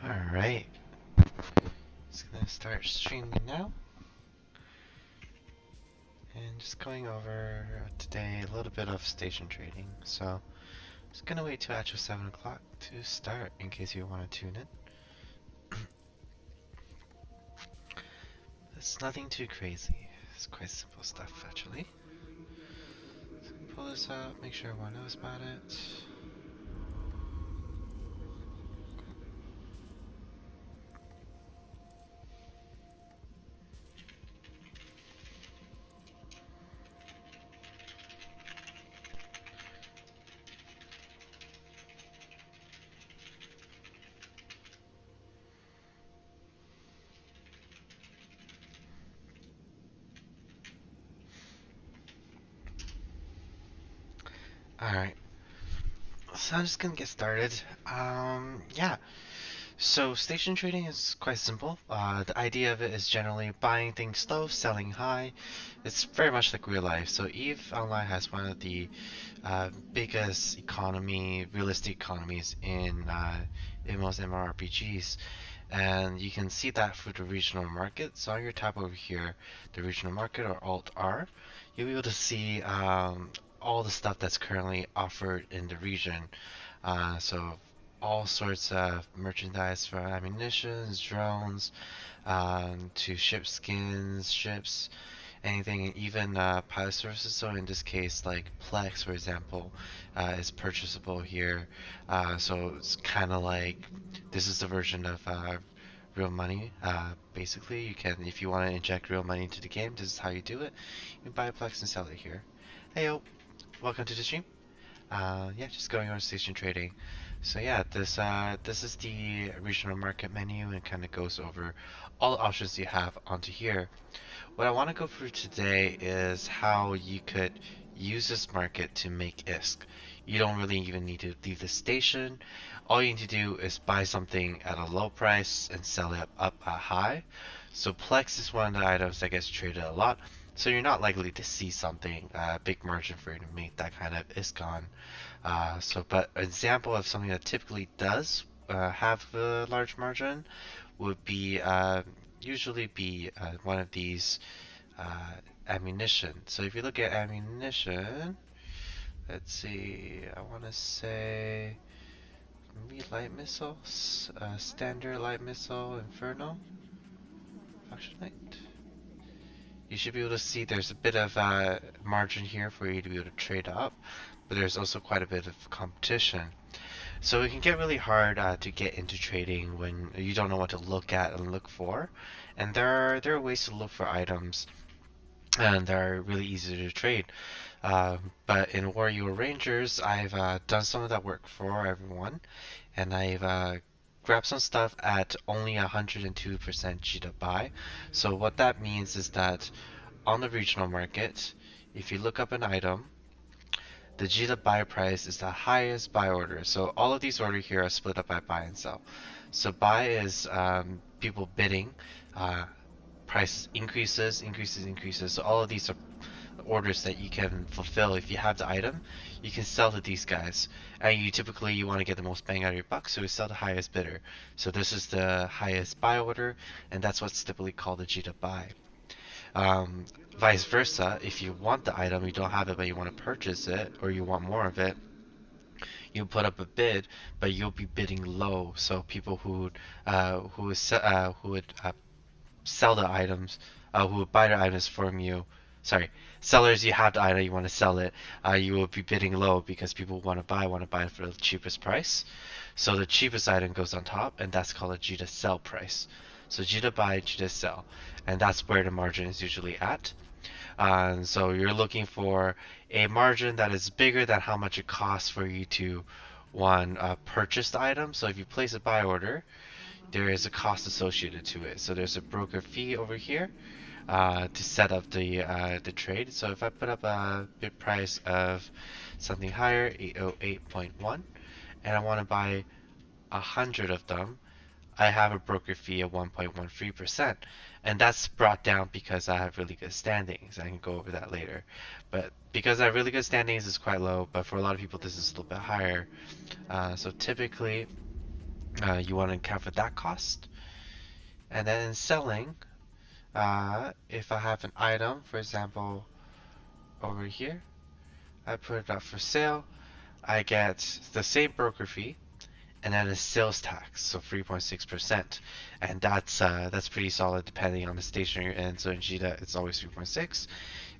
Alright, just gonna start streaming now. And just going over today a little bit of station trading. So, just gonna wait till actual 7 o'clock to start in case you want to tune in. It's nothing too crazy. It's quite simple stuff actually. So pull this up, make sure everyone knows about it. Alright, so I'm just gonna get started. Yeah. So station trading is quite simple. The idea of it is generally buying things low, selling high. It's very much like real life. So EVE Online has one of the biggest realistic economies in most MMORPGs, and you can see that through the regional market. So on your tab over here, the regional market or Alt R, you'll be able to see all the stuff that's currently offered in the region. So all sorts of merchandise from ammunitions, drones, to ship skins, ships, anything, even pilot services. So in this case, like Plex, for example, is purchasable here. So it's kind of like this is the version of real money. Basically, you can, if you want to inject real money into the game, this is how you do it. You buy Plex and sell it here. Hey yo, welcome to the stream. Yeah, just going on station trading. So yeah, this is the regional market menu and kind of goes over all the options you have onto here. What I want to go through today is how you could use this market to make ISK. You don't really even need to leave the station. All you need to do is buy something at a low price and sell it up high. So Plex is one of the items that gets traded a lot. So you're not likely to see something, big margin for you to make that kind of ISK on. But an example of something that typically does have a large margin would be usually be one of these ammunition. So if you look at ammunition, let's see, I want to say maybe light missiles, standard light missile, inferno, faction light. You should be able to see there's a bit of margin here for you to be able to trade up, but there's also quite a bit of competition. So it can get really hard to get into trading when you don't know what to look at and look for. And there are ways to look for items, and they're really easy to trade. But in WER Rangers, I've done some of that work for everyone, and I've grabbed some stuff at only 102% G to buy. So what that means is that on the regional market, if you look up an item, the G to buy price is the highest buy order. So all of these orders here are split up by buy and sell. So buy is people bidding, price increases, increases, increases. So all of these are orders that you can fulfill. If you have the item, you can sell to these guys, and you want to get the most bang out of your buck, so you sell the highest bidder. So this is the highest buy order, and that's what's typically called the G to buy. Vice versa, if you want the item, you don't have it, but you want to purchase it, or you want more of it, you put up a bid, but you'll be bidding low. So people who would sell the items, who would buy the items from you, sorry, sellers, you have the item, you want to sell it, you will be bidding low because people want to buy it for the cheapest price. So the cheapest item goes on top, and that's called a G to sell price. So G to buy, G to sell, and that's where the margin is usually at. So you're looking for a margin that is bigger than how much it costs for you to purchase the item. So if you place a buy order, there is a cost associated to it. So there's a broker fee over here to set up the trade. So if I put up a bid price of something higher, 808.1, and I want to buy 100 of them, I have a broker fee of 1.13%, and that's brought down because I have really good standings. I can go over that later, but because I have really good standings, it's quite low, but for a lot of people this is a little bit higher. So typically You want to account for that cost. And then in selling, if I have an item, for example, over here, I put it up for sale, I get the same broker fee and then a sales tax, so 3.6%, and that's pretty solid depending on the station you're in. So in Jita, it's always 3.6,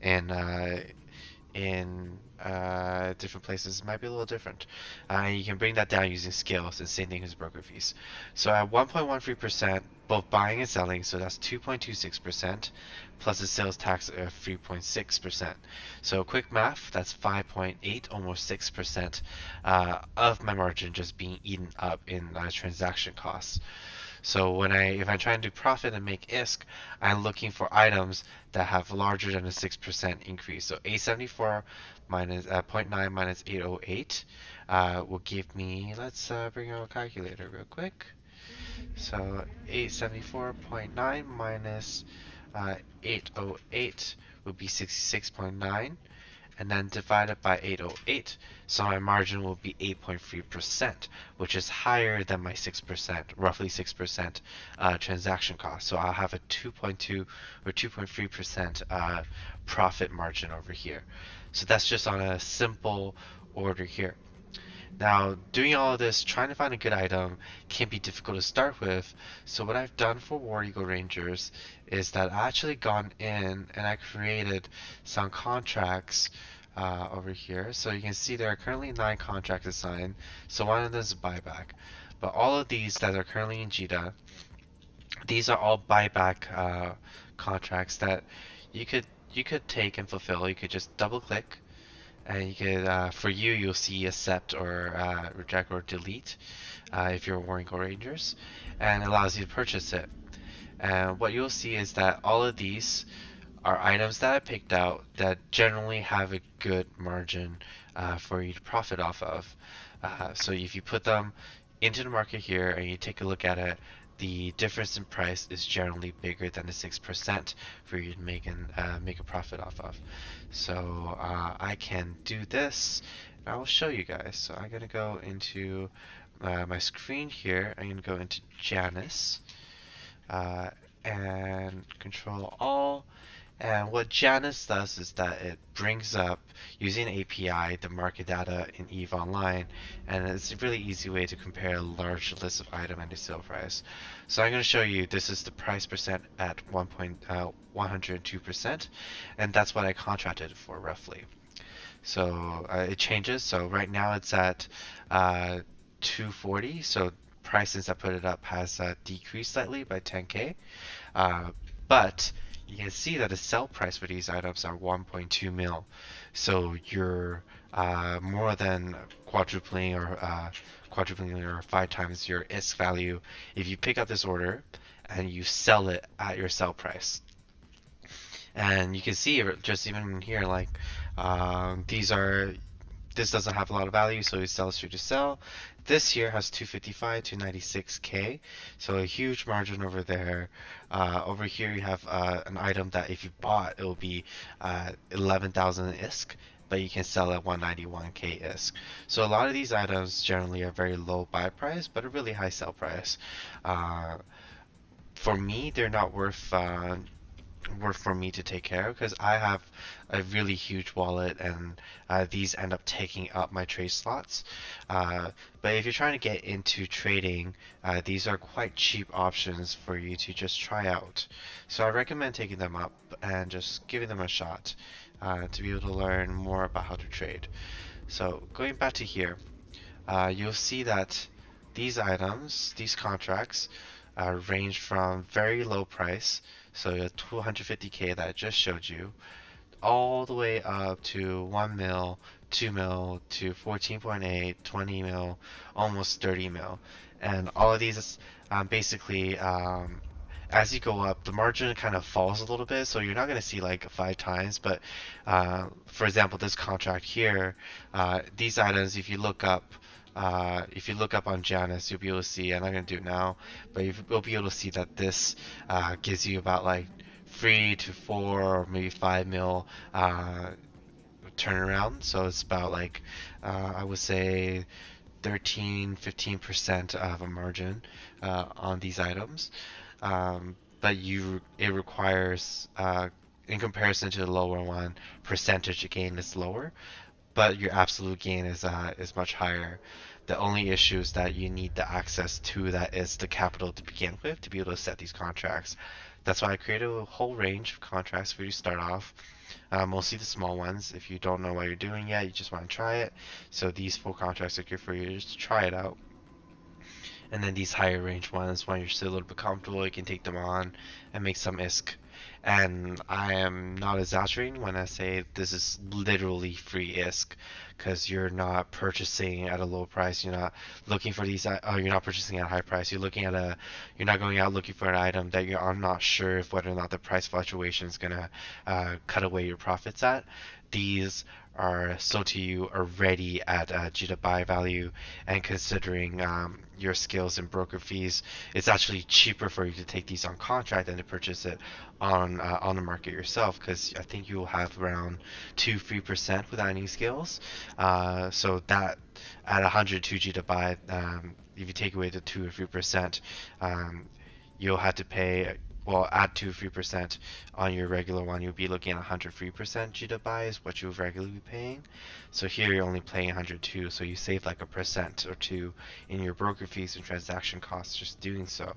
and in different places it might be a little different. You can bring that down using scales, and same thing as broker fees. So at 1.13%, both buying and selling, so that's 2.26%, plus the sales tax of 3.6%. So quick math, that's 5.8, almost 6% of my margin just being eaten up in transaction costs. So if I'm trying to profit and make ISK, I'm looking for items that have larger than a 6% increase. So 874 minus 0.9 minus 808 will give me, let's bring out a calculator real quick. So 874.9 minus 808 would be 66.9, and then divided by 808. So my margin will be 8.3%, which is higher than my 6%, roughly 6% transaction cost. So I'll have a 2.2 or 2.3% profit margin over here. So that's just on a simple order here. Now, doing all of this, trying to find a good item can be difficult to start with. So what I've done for War Eagle Rangers is that I actually gone in and I created some contracts over here. So you can see there are currently 9 contracts assigned. So one of them is a buyback. But all of these that are currently in Jita, these are all buyback contracts that you could take and fulfill. You could just double click and you could, for you'll see accept or reject or delete if you're War Eagle Rangers, and it allows you to purchase it. And what you'll see is that all of these are items that I picked out that generally have a good margin for you to profit off of. So if you put them into the market here and you take a look at it, the difference in price is generally bigger than the 6% for you to make a profit off of. So I can do this, and I will show you guys. So I'm gonna go into my screen here. I'm gonna go into Janus and Control All. And what Janus does is that it brings up, using API, the market data in EVE Online, and it's a really easy way to compare a large list of items and the sale price. So I'm going to show you, this is the price percent at 102%, and that's what I contracted for roughly. So it changes. So right now it's at 240. So price since I put it up has decreased slightly by 10K, but you can see that the sell price for these items are 1.2 mil. So you're more than quadrupling or 5 times your ISK value if you pick up this order and you sell it at your sell price. And you can see just even here, like this doesn't have a lot of value, so it sells through to sell. This here has 255 to 96K, so a huge margin over there. Over here you have an item that if you bought, it will be 11,000 ISK, but you can sell at 191K ISK. So a lot of these items generally are very low buy price, but a really high sell price. For me, they're not worth for me to take care of because I have a really huge wallet, and these end up taking up my trade slots. But if you're trying to get into trading, these are quite cheap options for you to just try out. So I recommend taking them up and just giving them a shot to be able to learn more about how to trade. So going back to here, you'll see that these items, these contracts, range from very low price, so the 250K that I just showed you, all the way up to 1 mil, 2 mil, to 14.8, 20 mil, almost 30 mil. And all of these basically, as you go up, the margin kind of falls a little bit, so you're not going to see like 5 times, but for example, this contract here, these items, if you look up on Janus, you'll be able to see, and I'm going to do it now, but you'll be able to see that this gives you about like 3 to 4 or maybe 5 mil turnaround. So it's about like, I would say 13-15% of a margin on these items. But it requires, in comparison to the lower one, percentage gain is lower, but your absolute gain is much higher. The only issue is that you need the access to that is the capital to begin with to be able to set these contracts. That's why I created a whole range of contracts for you to start off. Mostly the small ones. If you don't know what you're doing yet, you just want to try it. So these 4 contracts are good for you just to try it out. And then these higher range ones, when you're still a little bit comfortable, you can take them on and make some ISK. And I am not exaggerating when I say this is literally free ISK, because you're not purchasing at a low price. You're not looking for these. You're not purchasing at a high price. You're not going out looking for an item that I'm not sure if whether or not the price fluctuation is gonna cut away your profits at. These are sold to you already at G to buy value, and considering your skills and broker fees, it's actually cheaper for you to take these on contract than to purchase it on the market yourself, because I think you will have around 2-3% without any skills. So that at 102 G to buy, if you take away the 2 or 3%, you'll have to pay. Well, add 2-3% on your regular one, you'll be looking at 103% G to buy is what you would regularly be paying. So here you're only paying 102, so you save like a percent or two in your broker fees and transaction costs just doing so.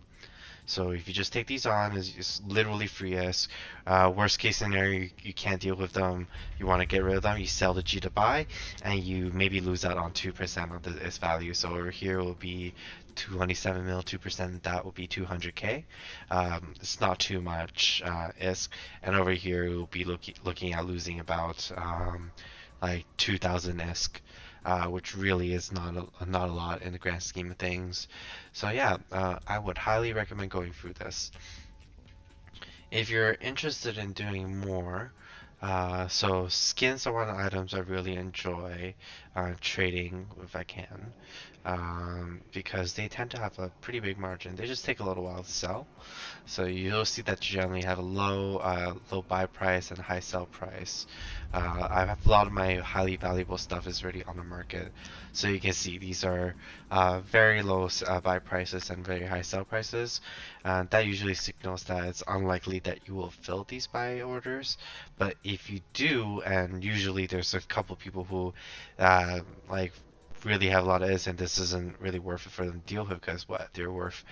So if you just take these on, it's literally free as. Worst case scenario, you can't deal with them, you want to get rid of them, you sell the G to buy, and you maybe lose out on 2% of its value. So over here will be 27 mil, 2%, that will be 200k. It's not too much ISK. And over here we'll be looking at losing about like 2,000 ISK. Which really is not a lot in the grand scheme of things. So yeah, I would highly recommend going through this. If you're interested in doing more, so skins are one of the items I really enjoy trading if I can, because they tend to have a pretty big margin. They just take a little while to sell. So you'll see that you generally have a low buy price and high sell price. I have a lot of my highly valuable stuff is already on the market. So you can see these are very low buy prices and very high sell prices. That usually signals that it's unlikely that you will fill these buy orders. But if you do, and usually there's a couple people who like really have a lot of this, and this isn't really worth it for them to deal with, because what they're worth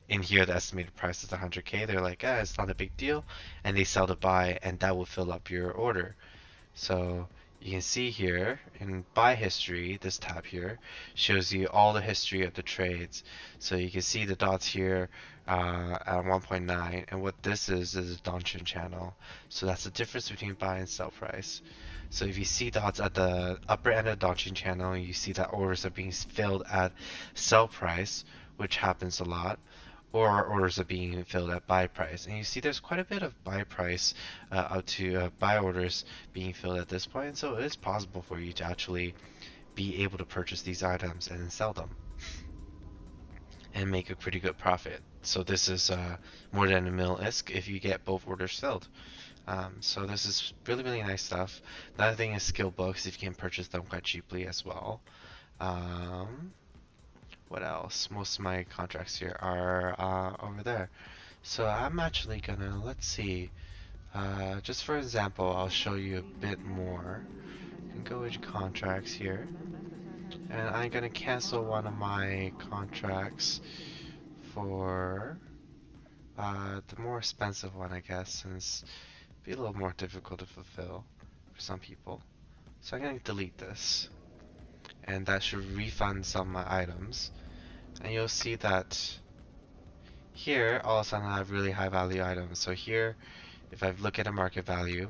in here, the estimated price is 100k. They're like, it's not a big deal, and they sell to buy, and that will fill up your order. So you can see here in buy history, this tab here shows you all the history of the trades. So you can see the dots here at 1.9, and what this is a Donchian channel. So that's the difference between buy and sell price. So if you see dots at the upper end of the Donchian channel, you see that orders are being filled at sell price, which happens a lot, or orders are being filled at buy price. And you see there's quite a bit of buy price up to buy orders being filled at this point. So it is possible for you to actually be able to purchase these items and then sell them and make a pretty good profit. So this is more than a mil ISK if you get both orders filled. So this is really nice stuff. Another thing is skill books, if you can purchase them quite cheaply as well. What else? Most of my contracts here are over there. So I'm actually gonna, let's see, just for example, I'll show you a bit more. You can go into contracts here, and I'm gonna cancel one of my contracts for the more expensive one, I guess, since it'd be a little more difficult to fulfill for some people. So I'm gonna delete this, and that should refund some of my items. And you'll see that here all of a sudden I have really high value items. So here, if I look at a market value,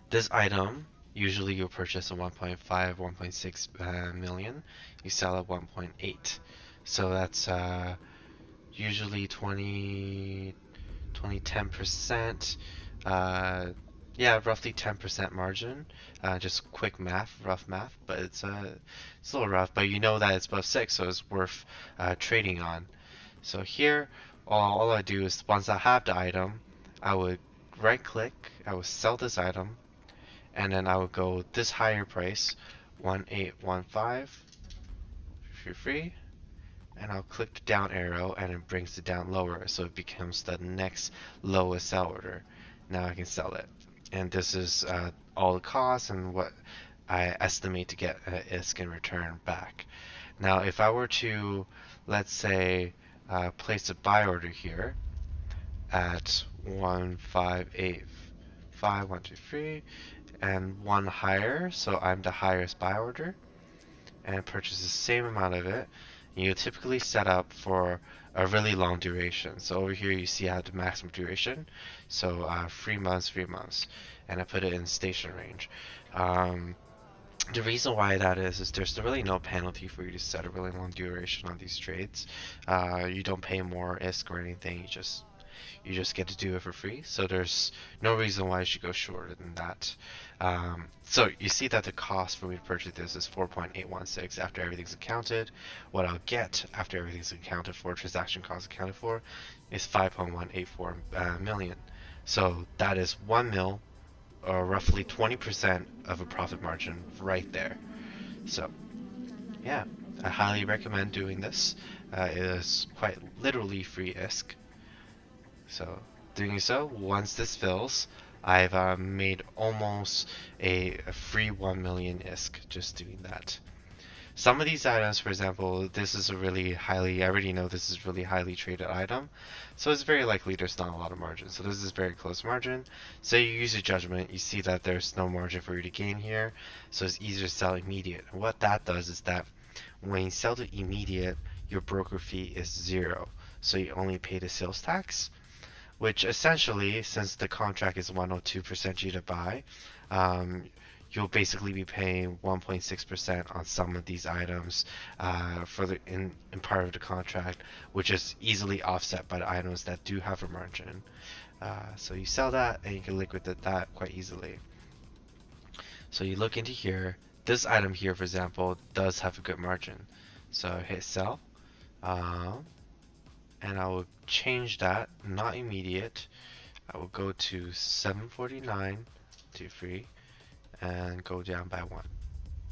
this item usually you'll purchase at 1.5, 1.6 million. You sell at 1.8. So that's usually 10%. Yeah, roughly 10% margin. Just quick math, rough math, but it's a little rough. But you know that it's above 6, so it's worth trading on. So here, all I do is once I have the item, I would right-click, I would sell this item, and then I would go this higher price, 1815, 3 free, and I'll click the down arrow and it brings it down lower, so it becomes the next lowest sell order. Now I can sell it, and this is all the costs and what I estimate to get ISK in return back. Now if I were to, let's say, place a buy order here at 1585, 1, 2, 3, and one higher, so I'm the highest buy order, and purchase the same amount of it. You typically set up for a really long duration. So over here you see I have the maximum duration, so 3 months, 3 months, and I put it in station range. The reason why that is there's really no penalty for you to set a really long duration on these trades. You don't pay more ISK or anything. You just get to do it for free. So there's no reason why you should go shorter than that. So you see that the cost for me to purchase this is 4.816 after everything's accounted. What I'll get after everything's accounted for, transaction costs accounted for, is 5.184 million. So that is 1 mil, or roughly 20% of a profit margin right there. So yeah, I highly recommend doing this. It is quite literally free ISK. So doing so, once this fills, I've made almost a free 1 million ISK just doing that. Some of these items, for example, this is a really highly, I already know this is really highly traded item, so it's very likely there's not a lot of margin. So this is very close margin. So you use your judgment, you see that there's no margin for you to gain here, so it's easier to sell immediate. And what that does is that when you sell to immediate, your broker fee is 0. So you only pay the sales tax, which essentially, since the contract is 102% G to buy, you'll basically be paying 1.6% on some of these items for in part of the contract, which is easily offset by the items that do have a margin. So you sell that and you can liquidate that quite easily. So you look into here. This item here, for example, does have a good margin. So hit sell, and I will change that, not immediate. I will go to 749 to free and go down by 1.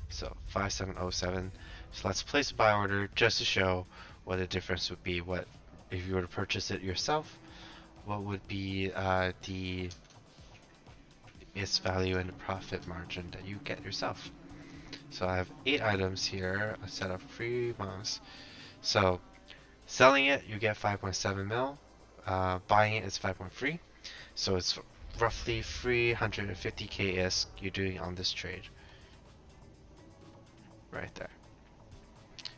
So 5707. So let's place a buy order just to show what the difference would be. What if you were to purchase it yourself? What would be the ISK value and the profit margin that you get yourself? So I have 8 items here. I set up 3 months. So selling it, you get 5.7 mil. Buying it is 5.3. So it's roughly 350k ISK you're doing on this trade. Right there.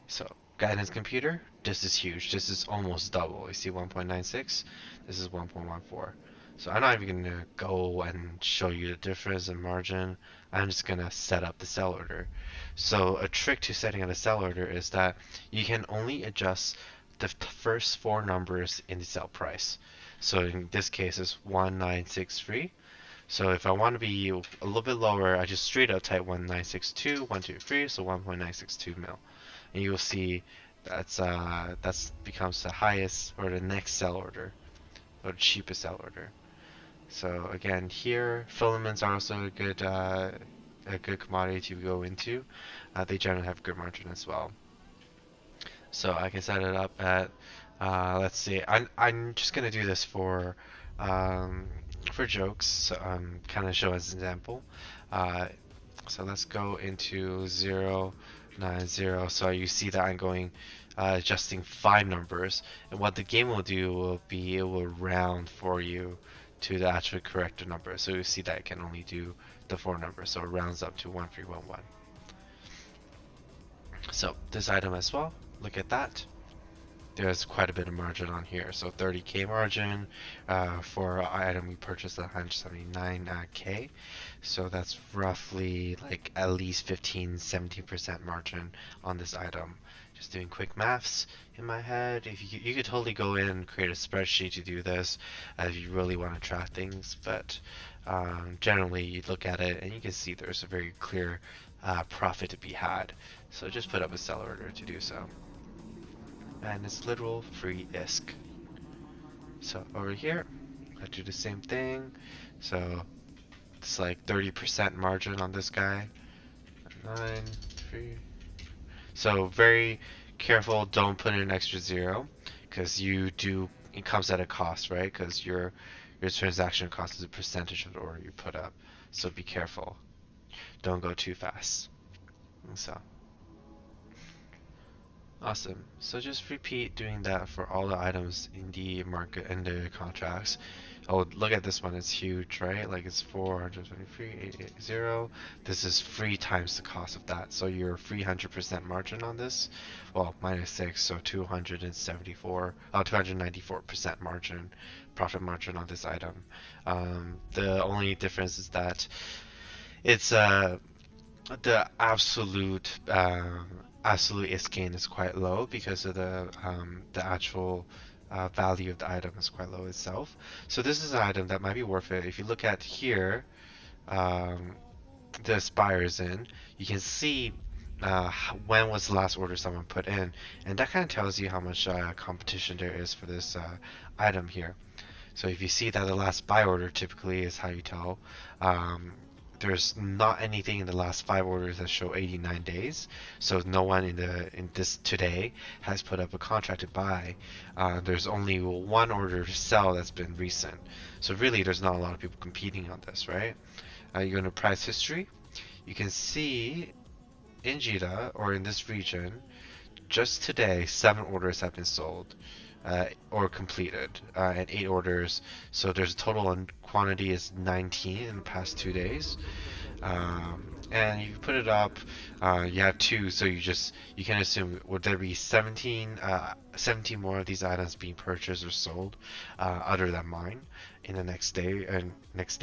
So guidance computer, this is huge. This is almost double. You see 1.96. This is 1.14. So I'm not even gonna go and show you the difference in margin. I'm just gonna set up the sell order. So a trick to setting up a sell order is that you can only adjust the first 4 numbers in the sell price. So in this case it's 1963. So if I want to be a little bit lower, I just straight up type 1962, 123, so 1.962 mil. And you'll see that's becomes the highest or the next sell order, or the cheapest sell order. So again, here filaments are also a good commodity to go into. They generally have good margin as well. So I can set it up at let's see. I'm just gonna do this for jokes. So kind of show as an example. So let's go into 090. So you see that I'm going adjusting 5 numbers, and what the game will do will be it will round for you to the actual correct number. So you see that I can only do the 4 numbers, so it rounds up to 1311. So this item as well, look at that. There's quite a bit of margin on here. So 30k margin for an item we purchased at 179k. So that's roughly like at least 15-17% margin on this item. Just doing quick maths in my head. If you could totally go in and create a spreadsheet to do this if you really want to track things, but generally you look at it and you can see there's a very clear profit to be had. So just put up a sell order to do so. And it's literal free ISK. So over here, I do the same thing. So it's like 30% margin on this guy. 9, 3. So very careful, don't put in an extra zero, because it comes at a cost, right? Because your transaction cost is a percentage of the order you put up. So be careful. Don't go too fast. So awesome. So just repeat doing that for all the items in the market and the contracts. Oh, look at this one. It's huge, right? Like it's 423,880. This is 3 times the cost of that. So your 300% margin on this, well, minus 6, so 294% margin, profit margin on this item. The only difference is that it's the absolute is gain is quite low because of the actual value of the item is quite low itself. So this is an item that might be worth it. If you look at here, um, the buyers in, you can see when was the last order someone put in, and that kind of tells you how much competition there is for this item here. So if you see that the last buy order typically is how you tell. There's not anything in the last 5 orders that show 89 days, so no one in this today has put up a contract to buy. There's only one order to sell that's been recent, so really there's not a lot of people competing on this, right? You go to price history, you can see in JITA or in this region, just today 7 orders have been sold. Or completed, and 8 orders. So there's a total on quantity is 19 in the past 2 days. And you put it up, you have 2, so you can assume would there be 17 more of these items being purchased or sold, other than mine, in the next day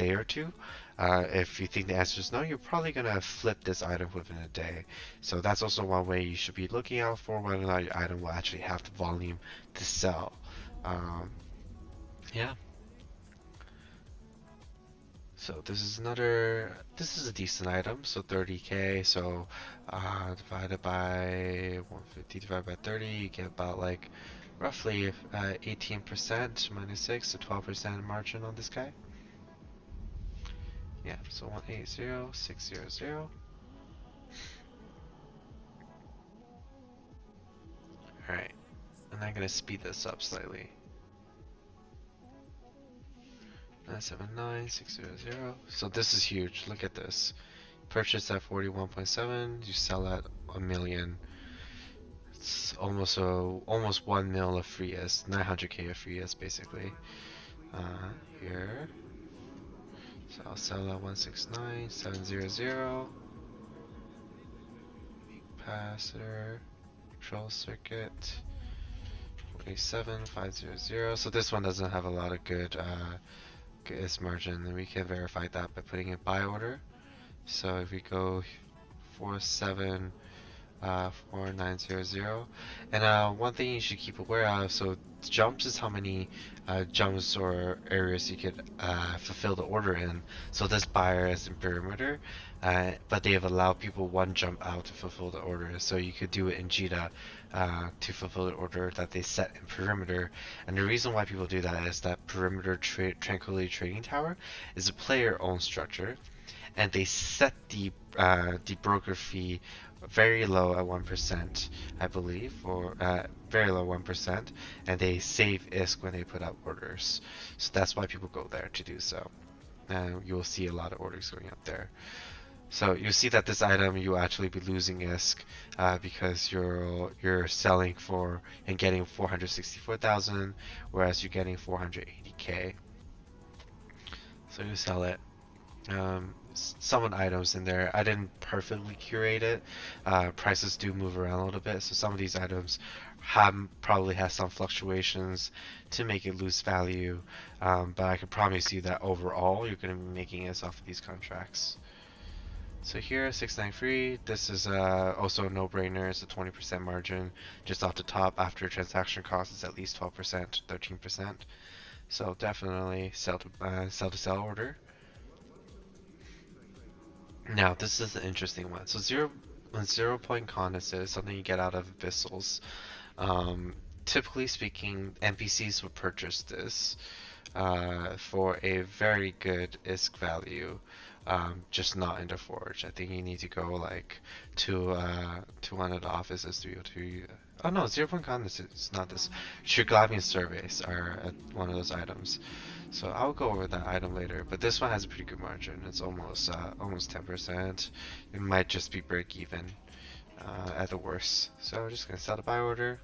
or two. If you think the answer is no, you're probably gonna flip this item within a day. So that's also one way you should be looking out for whether or not your item will actually have the volume to sell. Yeah. So this is a decent item, so 30k, so divided by 150 divided by 30, you get about like roughly 18% minus 6, so 12% margin on this guy. Yeah, so 180,600. Alright, and I'm gonna speed this up slightly. 979,600. So this is huge. Look at this. Purchase at 41.7, you sell at a million. It's almost 1 mil of free is 900k of free is basically. Here. So I'll sell at 169,700. Capacitor, control circuit, 47,500. So this one doesn't have a lot of good margin, and we can verify that by putting in buy order. So if we go 47,4900, and one thing you should keep aware of, so jumps is how many jumps or areas you could fulfill the order in. So this buyer is in perimeter, but they have allowed people 1 jump out to fulfill the order. So you could do it in JITA to fulfill the order that they set in perimeter. And the reason why people do that is that perimeter Tranquility Trading Tower is a player-owned structure, and they set the broker fee very low at 1%, I believe, or very low 1%, and they save ISK when they put out orders. So that's why people go there to do so. And you'll see a lot of orders going up there. So you'll see that this item you'll actually be losing ISK because you're selling for and getting 464,000, whereas you're getting 480k. So you sell it. Some items in there, I didn't perfectly curate it. Prices do move around a little bit, so some of these items probably has some fluctuations to make it lose value. But I can promise you that overall, you're going to be making this off of these contracts. So here, 693. This is also a no-brainer. It's a 20% margin just off the top. After transaction cost is at least 12%, 13%. So definitely sell to sell order. Now, this is an interesting one. So 0 point condensate is something you get out of abyssals. Typically speaking, NPCs will purchase this for a very good ISK value, just not in the forge. I think you need to go like to one of the offices to Oh no, 0.con is not this. Triglavian surveys are one of those items. So I'll go over that item later, but this one has a pretty good margin. It's almost 10%. It might just be break even at the worst. So I'm just gonna sell the buy order.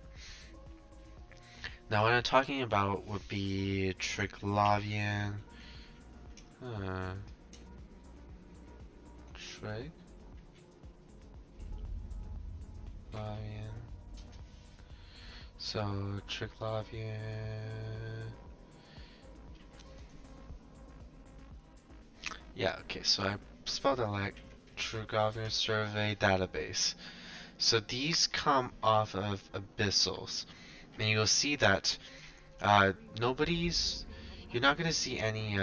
Now what I'm talking about would be Triglavian. Triglavian. So Triglavian. Yeah, okay, so I spelled it like Triglavian Survey Database. So these come off of abyssals, and you'll see that nobody's, you're not going to see any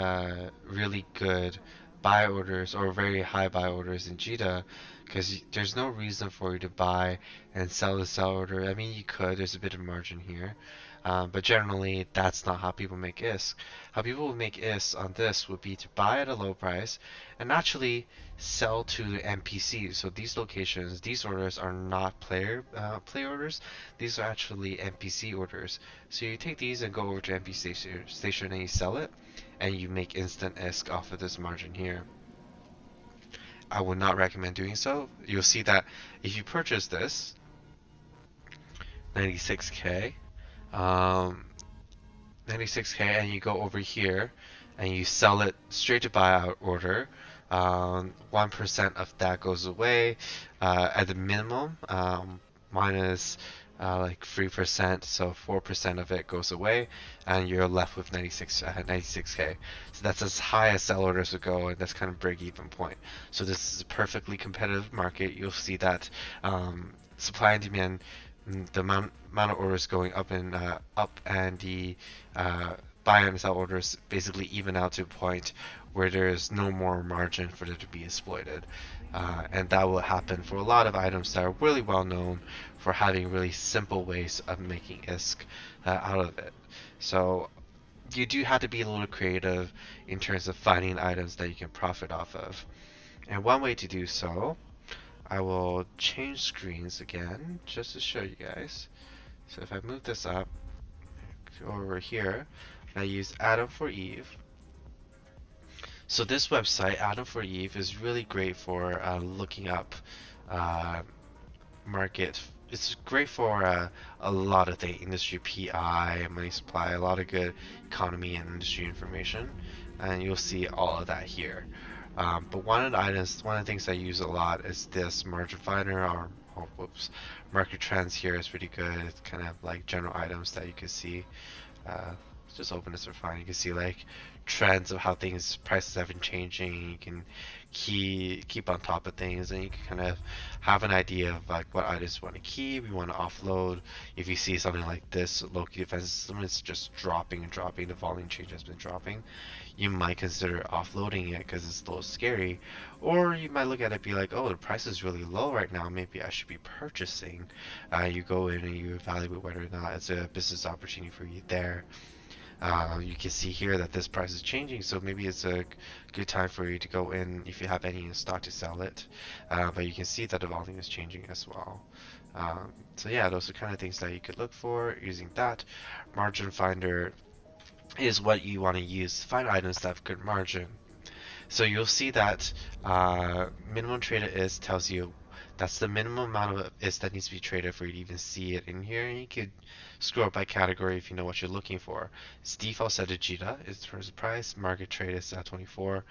really good buy orders or very high buy orders in JITA because there's no reason for you to buy and sell the sell order. I mean, you could, there's a bit of margin here. But generally, that's not how people make ISK. How people would make ISK on this would be to buy at a low price and actually sell to NPCs. So these locations, these orders are not play orders. These are actually NPC orders. So you take these and go over to NPC station and you sell it, and you make instant ISK off of this margin here. I would not recommend doing so. You'll see that if you purchase this, 96k, 96k, and you go over here and you sell it straight to buyout order, 1% of that goes away at the minimum, minus like 3%, so 4% of it goes away, and you're left with 96k. So that's as high as sell orders would go, and that's kind of break-even point. So this is a perfectly competitive market. You'll see that supply and demand, the amount of orders going up and the buy and sell orders basically even out to a point where there is no more margin for it to be exploited. And that will happen for a lot of items that are really well known for having really simple ways of making ISK out of it. So you do have to be a little creative in terms of finding items that you can profit off of. And one way to do so, I will change screens again just to show you guys. So if I move this up, go over here, and I use Adam for Eve. So this website, Adam for Eve, is really great for looking up market. It's great for a lot of things, industry PI, money supply, a lot of good economy and industry information, and you'll see all of that here. But one of the things I use a lot is this margin finder, or market trends here is pretty good. It's kind of like general items that you can see. Just open this for fun. You can see like trends of how prices have been changing. You can keep on top of things, and you can kind of have an idea of like what items you want to keep, you want to offload. If you see something like this, low-key defense system is just dropping and dropping, the volume change has been dropping, you might consider offloading it because it's a little scary. Or you might look at it and be like, oh, the price is really low right now, maybe I should be purchasing. You go in and you evaluate whether or not it's a business opportunity for you there. You can see here that this price is changing, so maybe it's a good time for you to go in if you have any in stock to sell it. But you can see that the volume is changing as well. So yeah, those are kind of things that you could look for using that. Margin finder is what you want to use to find items that have good margin. So you'll see that minimum traded is tells you that's the minimum amount of is that needs to be traded for you to even see it in here. And you could scroll up by category if you know what you're looking for. It's default set to JITA is for the price. Market trade is at 24,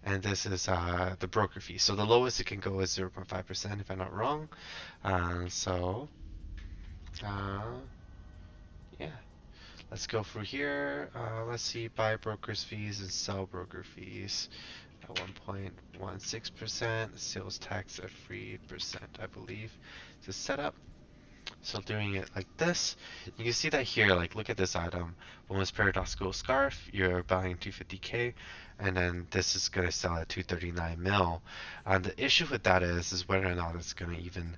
and this is the broker fee. So the lowest it can go is 0.5% if I'm not wrong. Yeah. Let's go through here. Let's see, buy brokers fees and sell broker fees at 1.16%, sales tax at 3%, I believe, to set up. So doing it like this, you can see that here, like look at this item. One was paradoxical scarf, you're buying 250k, and then this is going to sell at 239 mil. And the issue with that is whether or not it's going to even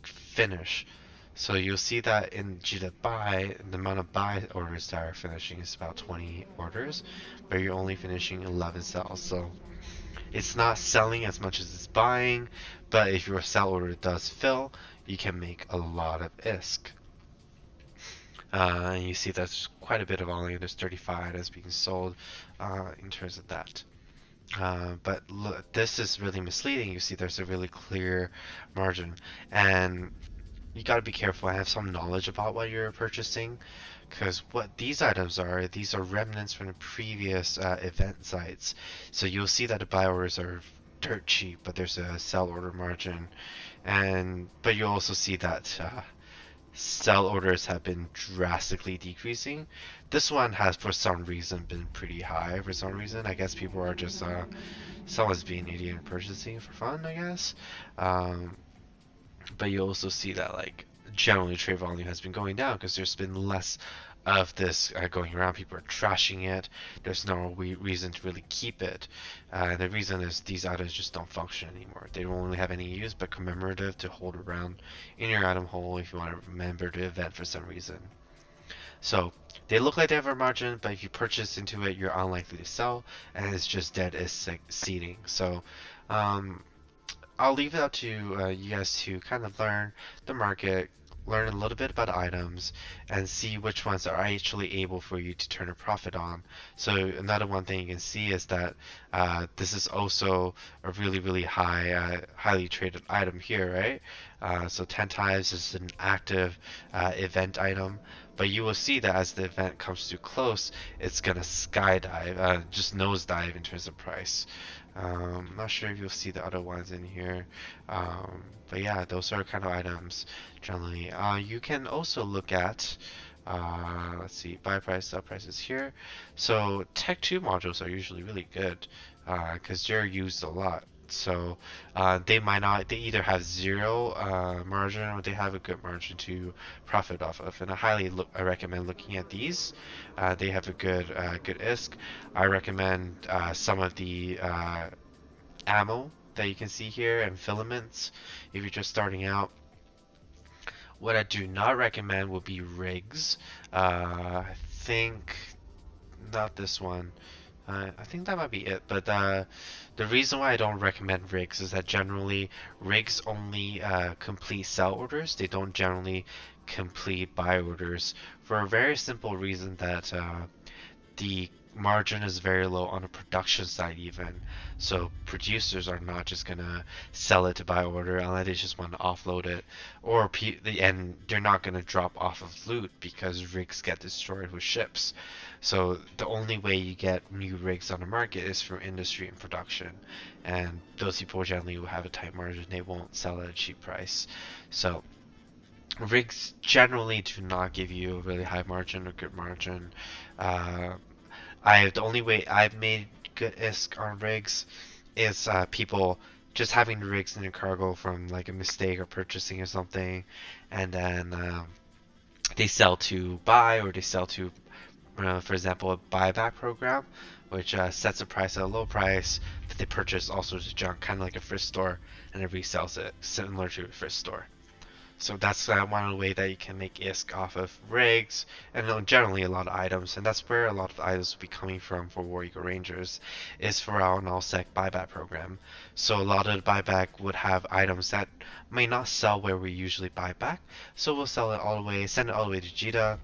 finish. So you'll see that in JITA buy, the amount of buy orders that are finishing is about 20 orders, but you're only finishing 11 sales. So It's not selling as much as it's buying, but if your sell order does fill, you can make a lot of ISK. And you see there's quite a bit of volume. There's 35 that's being sold in terms of that. But look, this is really misleading. You see there's a really clear margin. And you got to be careful and have some knowledge about what you're purchasing, because what these are remnants from the previous event sites. So you'll see that the buy orders are dirt cheap, but there's a sell order margin, but you'll also see that sell orders have been drastically decreasing. This one has, for some reason, been pretty high. For some reason, I guess people are just someone's being an idiot and purchasing for fun, I guess. Um, but you also see that like generally trade volume has been going down because there's been less of this going around. People are trashing it. There's no reason to really keep it. The reason is these items just don't function anymore. They don't really have any use but commemorative to hold around in your item hole if you want to remember the event for some reason. So they look like they have a margin, but if you purchase into it, you're unlikely to sell, and it's just dead as seeding. So um, I'll leave it up to you guys to kind of learn the market, learn a little bit about items, and see which ones are actually able for you to turn a profit on. So another one thing you can see is that this is also a really highly traded item here, right? So 10 times is an active event item, but you will see that as the event comes too close, it's gonna skydive, just nosedive in terms of price. I'm not sure if you'll see the other ones in here, but yeah, those are kind of items generally. You can also look at, let's see, buy price, sell prices here. So Tech 2 modules are usually really good because they're used a lot. So they might not, they either have zero margin or they have a good margin to profit off of. And I recommend looking at these. They have a good ISK. I recommend some of the ammo that you can see here and filaments if you're just starting out. What I do not recommend would be rigs. I think not this one. I think that might be it. But the reason why I don't recommend rigs is that generally rigs only complete sell orders. They don't generally complete buy orders for a very simple reason that the margin is very low on the production side even. So producers are not just gonna sell it to buy order unless they just want to offload it, and they're not gonna drop off of loot because rigs get destroyed with ships. So the only way you get new rigs on the market is from industry and production, and those people generally will have a tight margin. They won't sell at a cheap price. So rigs generally do not give you a really high margin or good margin. Uh, the only way I've made good ISK on rigs is people just having the rigs in their cargo from like a mistake or purchasing or something, and then they sell to buy or they sell to, for example, a buyback program, which sets a price at a low price that they purchase all sorts of junk, kind of like a thrift store, and it resells it, similar to a thrift store. So that's one of the ways that you can make ISK off of rigs and generally a lot of items, and that's where a lot of the items will be coming from for War Eagle Rangers, is for our nullsec buyback program. So a lot of the buyback would have items that may not sell where we usually buy back, so we'll sell it all the way, send it all the way to Jita,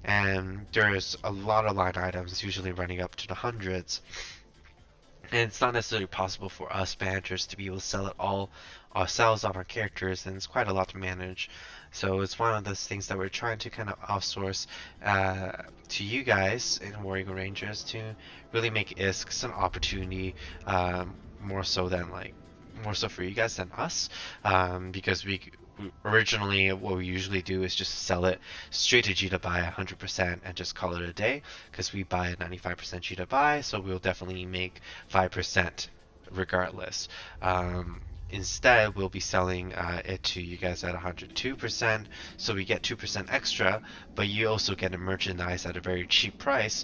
and there's a lot of line items, usually running up to the hundreds. And it's not necessarily possible for us managers to be able to sell it all ourselves on our characters, and it's quite a lot to manage. So it's one of those things that we're trying to kind of outsource to you guys in War Eagle Rangers to really make ISKs an opportunity, more so than more so for you guys than us, because originally what we usually do is just sell it straight to Jita buy 100% and just call it a day, because we buy at 95% Jita buy, so we'll definitely make 5% regardless. Instead, we'll be selling it to you guys at 102%, so we get 2% extra, but you also get a merchandise at a very cheap price.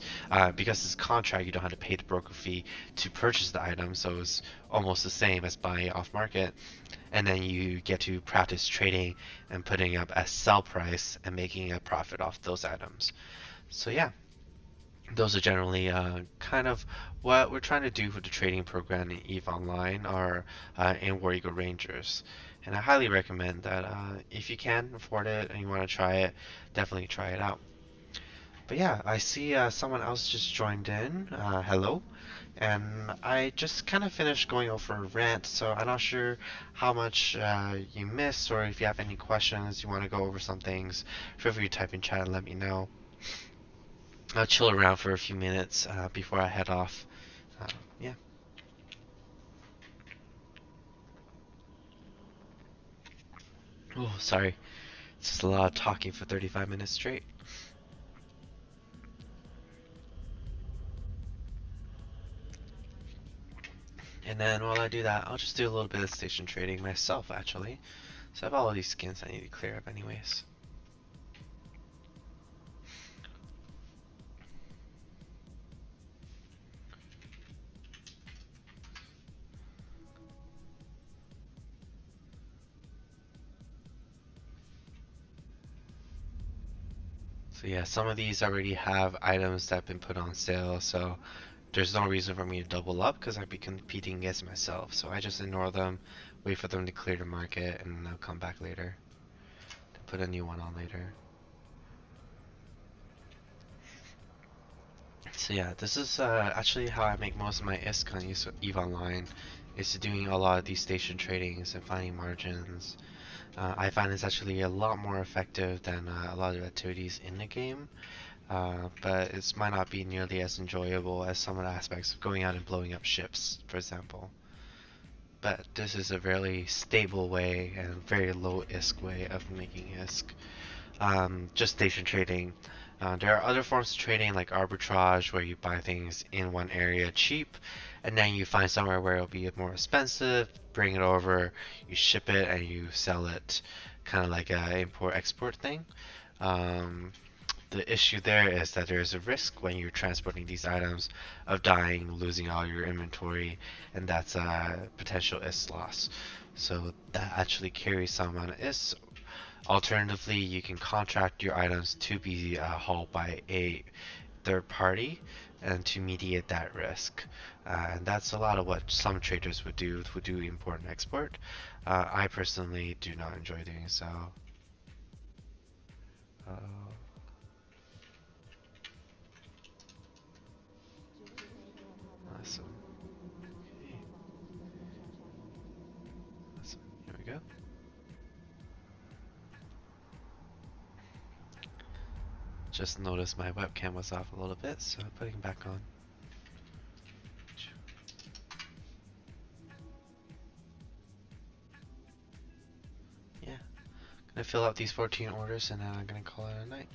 Because it's a contract, you don't have to pay the broker fee to purchase the item, so it's almost the same as buying off market. And then you get to practice trading and putting up a sell price and making a profit off those items. So yeah. those are generally kind of what we're trying to do with the trading program in EVE Online or in War Eagle Rangers. And I highly recommend that if you can afford it and you want to try it, definitely try it out. But yeah, I see someone else just joined in. Hello. And I just kind of finished going over a rant, so I'm not sure how much you missed, or if you have any questions, you want to go over some things, feel free to type in chat and let me know. I'll chill around for a few minutes before I head off. Uh, yeah. Oh, sorry. It's just a lot of talking for 35 minutes straight. And then while I do that, I'll just do a little bit of station trading myself, actually. So I have all of these skins I need to clear up anyways. So yeah, some of these already have items that have been put on sale, so there's no reason for me to double up because I'd be competing against myself. So I just ignore them, wait for them to clear the market, and I'll come back later to put a new one on later. So yeah, this is actually how I make most of my ISK on EVE Online, is doing a lot of these station tradings and finding margins. I find it's actually a lot more effective than a lot of activities in the game, but it might not be nearly as enjoyable as some of the aspects of going out and blowing up ships, for example. But this is a very stable way and very low ISK way of making ISK. Just station trading. There are other forms of trading like arbitrage where you buy things in one area cheap and then you find somewhere where it'll be more expensive, bring it over, you ship it and you sell it, kind of like a import-export thing. Um, the issue there is that there is a risk when you're transporting these items of dying, losing all your inventory, and that's a potential IS loss. So that actually carries some amount of IS. Alternatively, you can contract your items to be hauled by a third party and to mediate that risk. And that's a lot of what some traders would do import and export. I personally do not enjoy doing so. Uh, awesome. Okay. Awesome. Here we go. Just noticed my webcam was off a little bit, so I'm putting it back on. Yeah, gonna fill out these 14 orders and then I'm gonna call it a night.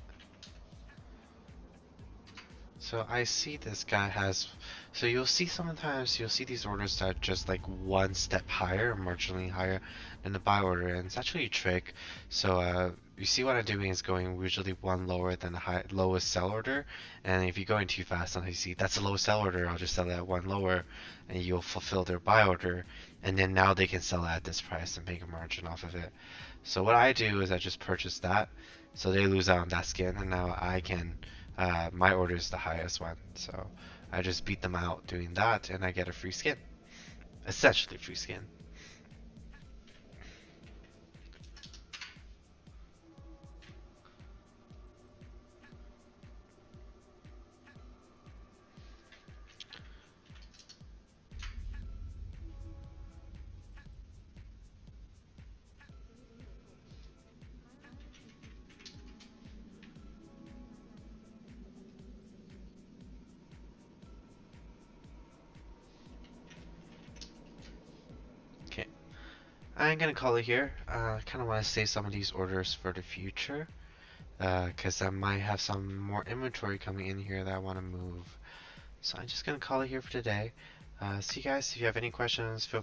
So I see this guy has, so you'll see sometimes you'll see these orders that are just like one step higher, marginally higher than the buy order, and it's actually a trick. So you see what I'm doing is going usually one lower than the lowest sell order, and if you're going too fast, and you see that's the lowest sell order, I'll just sell it at one lower, and you'll fulfill their buy order, and then now they can sell it at this price and make a margin off of it. So what I do is I just purchase that, so they lose out on that skin, and now I can. My order is the highest one, so I just beat them out doing that, and I get a free skin. Essentially free skin. Okay, I'm gonna call it here. I kind of want to save some of these orders for the future, because I might have some more inventory coming in here that I want to move. So I'm just gonna call it here for today. See you guys. If you have any questions, feel